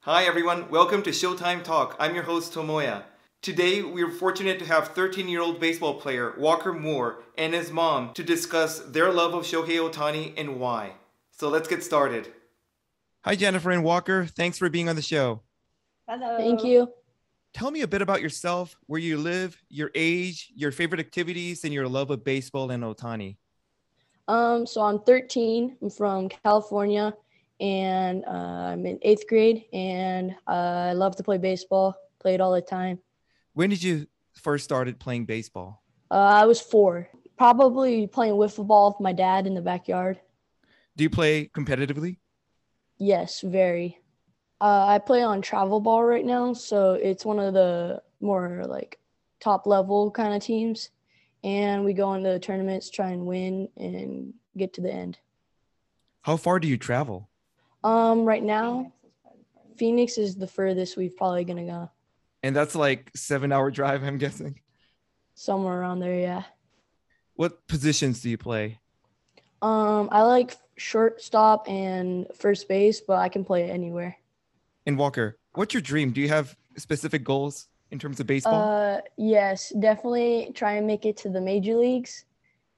Hi everyone, welcome to Sho-Time Talk. I'm your host Tomoya. Today we're fortunate to have 13-year-old baseball player Walker Moore and his mom to discuss their love of Shohei Ohtani and why. So let's get started. Hi Jennifer and Walker, thanks for being on the show. Hello. Thank you. Tell me a bit about yourself, where you live, your age, your favorite activities, and your love of baseball and Ohtani. So I'm 13. I'm from California, and I'm in 8th grade, and I love to play baseball. Play it all the time. When did you first started playing baseball? I was 4. Probably playing wiffle ball with my dad in the backyard. Do you play competitively? Yes, very. I play on travel ball right now, so it's one of the more like top level kind of teams. And we go into tournaments, try and win and get to the end. How far do you travel? Right now, Phoenix is the furthest we've probably gonna go. And that's like 7-hour drive, I'm guessing. Somewhere around there, yeah. What positions do you play? I like shortstop and first base, but I can play it anywhere. And Walker, what's your dream? Do you have specific goals in terms of baseball? Yes, definitely try and make it to the major leagues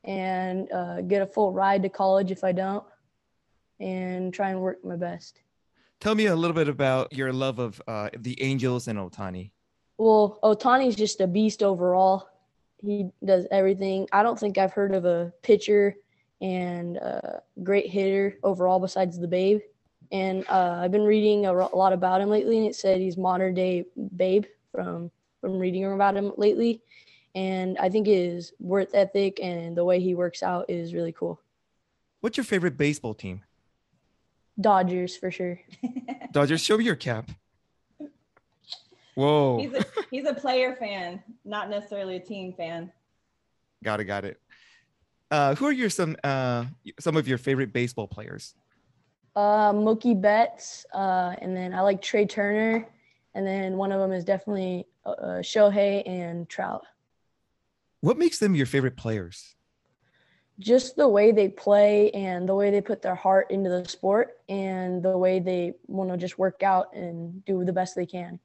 and get a full ride to college if I don't, and try and work my best. Tell me a little bit about your love of the Angels and Ohtani. Well, Ohtani's just a beast overall. He does everything. I don't think I've heard of a pitcher and a great hitter overall besides the Babe. And I've been reading a lot about him lately, and it said he's modern day Babe from reading about him lately. And I think his work ethic and the way he works out is really cool. What's your favorite baseball team? Dodgers, for sure. Dodgers, show me your cap. Whoa. He's a player fan, not necessarily a team fan. Got it. Who are some of your favorite baseball players? Mookie Betts, and then I like Trey Turner, and then one of them is definitely Shohei and Trout. What makes them your favorite players? Just the way they play and the way they put their heart into the sport and the way they want to just work out and do the best they can.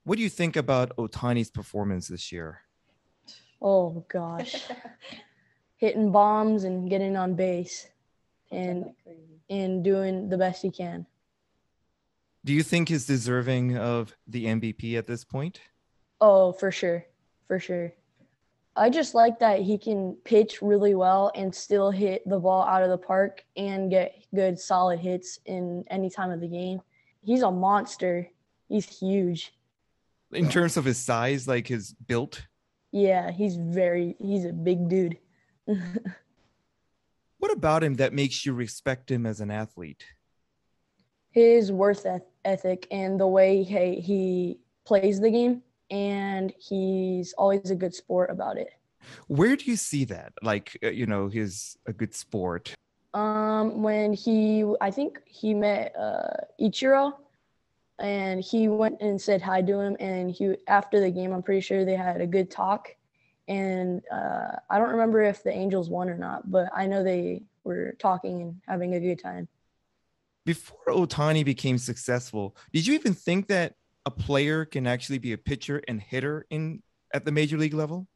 What do you think about Ohtani's performance this year? Oh, gosh. Hitting bombs and getting on base and doing the best he can. Do you think he's deserving of the MVP at this point? Oh, for sure. For sure. I just like that he can pitch really well and still hit the ball out of the park and get good, solid hits in any time of the game. He's a monster. He's huge. In terms of his size, like his build? Yeah, he's a big dude. What about him that makes you respect him as an athlete? His worth ethic and the way he plays the game, and he's always a good sport about it. Where do you see that? Like, he's a good sport. When I think he met Ichiro, and he went and said hi to him, and after the game, I'm pretty sure they had a good talk. And I don't remember if the Angels won or not, but I know they were talking and having a good time. Before Ohtani became successful, did you even think that a player can actually be a pitcher and hitter at the major league level?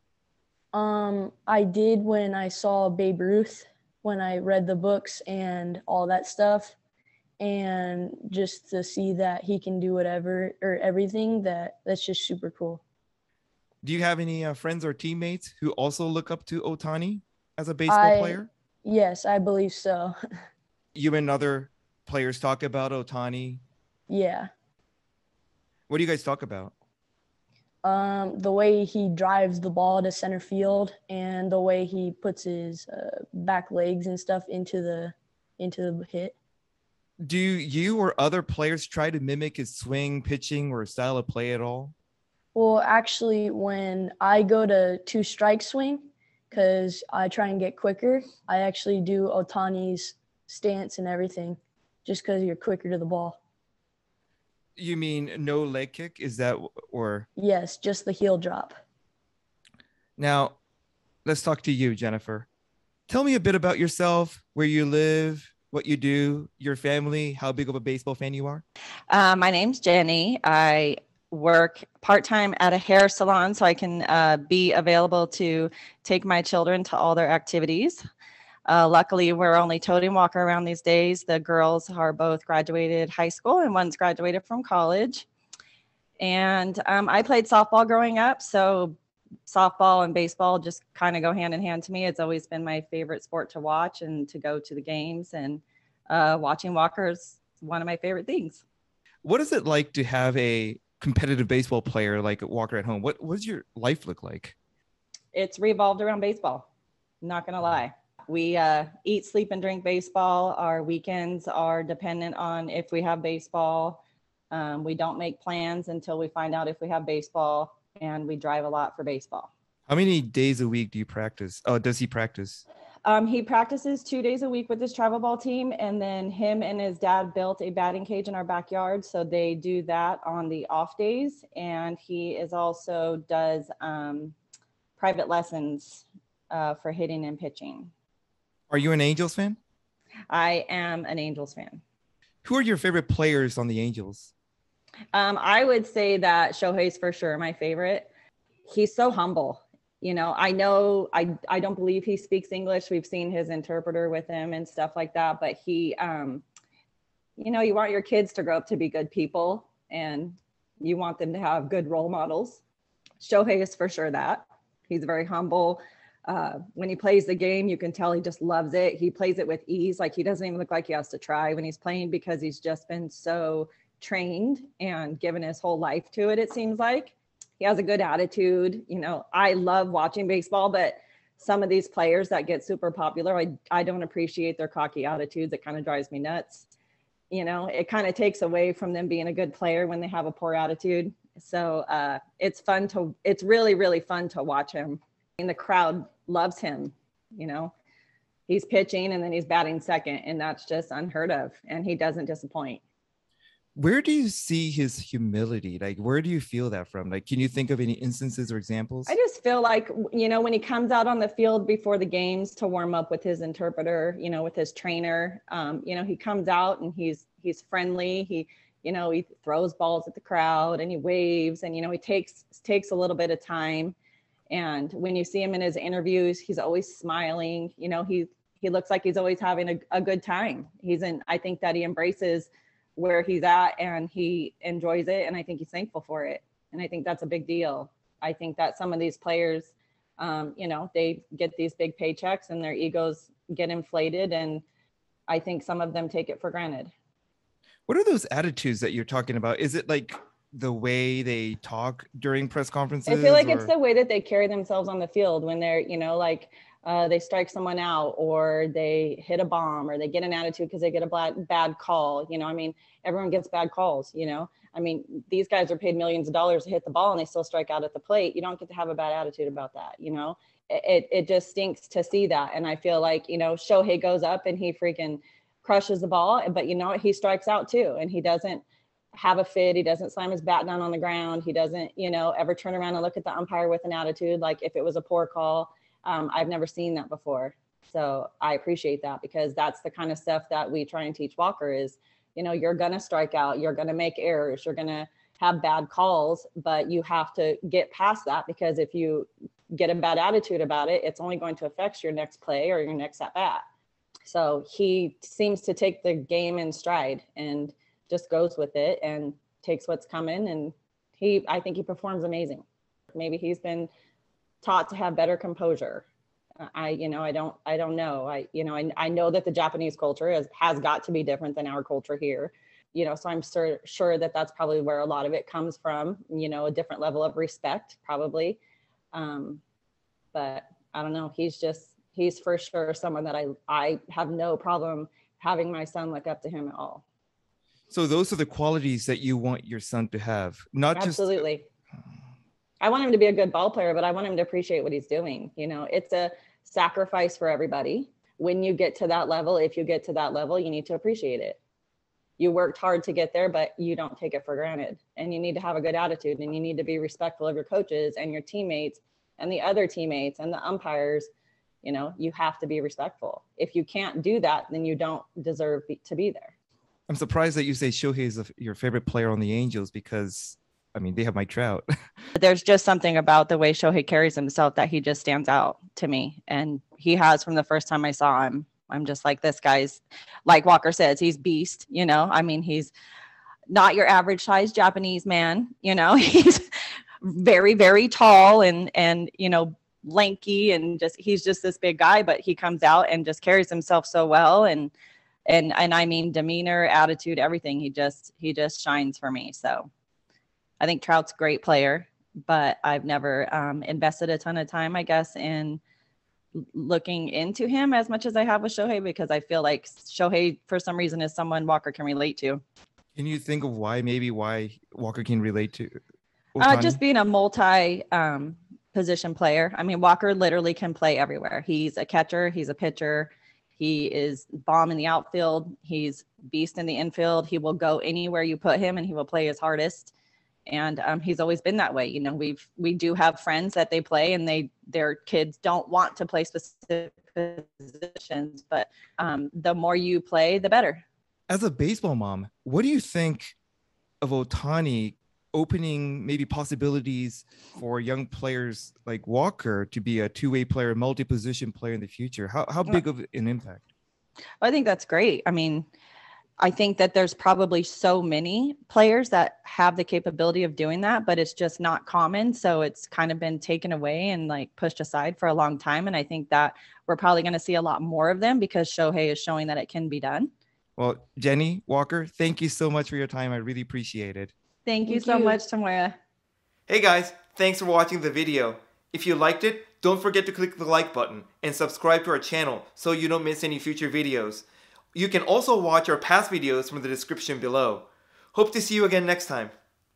I did when I saw Babe Ruth, when I read the books and all that stuff. And just to see that he can do whatever or everything, that's just super cool. Do you have any friends or teammates who also look up to Ohtani as a baseball player? Yes, I believe so. You and other players talk about Ohtani? Yeah. What do you guys talk about? The way he drives the ball to center field and the way he puts his back legs and stuff into the hit. Do you or other players try to mimic his swing, pitching, or style of play at all? Well, actually, when I go to 2-strike swing, because I try and get quicker, I actually do Ohtani's stance and everything, just because you're quicker to the ball. You mean no leg kick? Is that or? Yes, just the heel drop. Now, let's talk to you, Jennifer. Tell me a bit about yourself, where you live, what you do, your family, how big of a baseball fan you are? My name's Jenny. I work part-time at a hair salon, so I can be available to take my children to all their activities. Luckily, we're only toting walker around these days. The girls are both graduated high school and one's graduated from college. And I played softball growing up, so softball and baseball just kind of go hand in hand to me. It's always been my favorite sport to watch and to go to the games, and watching Walker is one of my favorite things. What is it like to have a competitive baseball player like Walker at home? What does your life look like? It's revolved around baseball. Not going to lie. We eat, sleep, and drink baseball. Our weekends are dependent on if we have baseball. We don't make plans until we find out if we have baseball, and we drive a lot for baseball. How many days a week do you practice? Oh, does he practice? He practices 2 days a week with his travel ball team, and then him and his dad built a batting cage in our backyard, so they do that on the off days. And he is also does private lessons for hitting and pitching. Are you an Angels fan? I am an Angels fan. Who are your favorite players on the Angels? I would say that Shohei's for sure my favorite. He's so humble. You know I don't believe he speaks English. We've seen his interpreter with him and stuff like that, but he, you want your kids to grow up to be good people, and you want them to have good role models. Shohei is for sure that. He's very humble. When he plays the game, you can tell he just loves it. He plays it with ease. Like, he doesn't even look like he has to try when he's playing, because he's just been so trained and given his whole life to it, it seems like. He has a good attitude. I love watching baseball, but some of these players that get super popular, I don't appreciate their cocky attitudes. It kind of drives me nuts. It kind of takes away from them being a good player when they have a poor attitude. So it's really, really fun to watch him. And the crowd loves him. He's pitching and then he's batting second, and that's just unheard of. And he doesn't disappoint. Where do you see his humility? Like, where do you feel that from? Like, can you think of any instances or examples? I just feel like, when he comes out on the field before the games to warm up with his interpreter, with his trainer, he comes out and he's friendly. He throws balls at the crowd and he waves, and, he takes a little bit of time. And when you see him in his interviews, he's always smiling. He looks like he's always having a good time. I think that he embraces where he's at, and he enjoys it, and I think he's thankful for it. And I think that's a big deal. I think that some of these players, they get these big paychecks and their egos get inflated, and I think some of them take it for granted. What are those attitudes that you're talking about? Is it like the way they talk during press conferences? I feel like it's the way that they carry themselves on the field when they're, they strike someone out, or they hit a bomb, or they get an attitude because they get a bad call. Everyone gets bad calls. These guys are paid millions of dollars to hit the ball, and they still strike out at the plate. You don't get to have a bad attitude about that. It just stinks to see that. And I feel like, Shohei goes up and he freaking crushes the ball, but he strikes out too, and he doesn't have a fit. He doesn't slam his bat down on the ground. He doesn't, ever turn around and look at the umpire with an attitude, like if it was a poor call. I've never seen that before. So I appreciate that, because that's the kind of stuff that we try and teach Walker is, you're going to strike out, you're going to make errors, you're going to have bad calls, but you have to get past that, because if you get a bad attitude about it, it's only going to affect your next play or your next at bat. So he seems to take the game in stride and just goes with it and takes what's coming. And I think he performs amazing. Maybe he's been taught to have better composure. I don't know. I know that the Japanese culture has got to be different than our culture here, so I'm sure that that's probably where a lot of it comes from, a different level of respect probably. But I don't know. He's for sure someone that I have no problem having my son look up to him at all. So those are the qualities that you want your son to have, not Absolutely. just. I want him to be a good ball player, but I want him to appreciate what he's doing. It's a sacrifice for everybody. When you get to that level, if you get to that level, you need to appreciate it. You worked hard to get there, but you don't take it for granted. And you need to have a good attitude, and you need to be respectful of your coaches and your teammates and the other teammates and the umpires. You know, you have to be respectful. If you can't do that, then you don't deserve to be there. I'm surprised that you say Shohei is your favorite player on the Angels because, I mean, they have Mike Trout. There's just something about the way Shohei carries himself that he just stands out to me. And he has from the first time I saw him. I'm just like, this guy's, like Walker says, he's beast, you know? I mean, he's not your average size Japanese man, you know? He's very, very tall and, you know, lanky and he's just this big guy, but he comes out and just carries himself so well. And I mean, demeanor, attitude, everything. He just shines for me. So I think Trout's a great player, but I've never invested a ton of time, I guess, in looking into him as much as I have with Shohei, because I feel like Shohei, for some reason, is someone Walker can relate to. Can you think of why Walker can relate to just being a multi position player. I mean, Walker literally can play everywhere. He's a catcher. He's a pitcher. He is bomb in the outfield. He's beast in the infield. He will go anywhere you put him and he will play his hardest. And he's always been that way. You know, we do have friends that they play and their kids don't want to play specific positions, but the more you play, the better. As a baseball mom, what do you think of Ohtani opening maybe possibilities for young players like Walker to be a two-way player, multi-position player in the future? How big of an impact? I think that's great. I mean, I think that there's probably so many players that have the capability of doing that, but it's just not common. So it's kind of been taken away and like pushed aside for a long time. And I think that we're probably going to see a lot more of them because Shohei is showing that it can be done. Well, Jenny, Walker, thank you so much for your time. I really appreciate it. Thank you so much, Tamoya. Hey guys, thanks for watching the video. If you liked it, don't forget to click the like button and subscribe to our channel so you don't miss any future videos. You can also watch our past videos from the description below. Hope to see you again next time.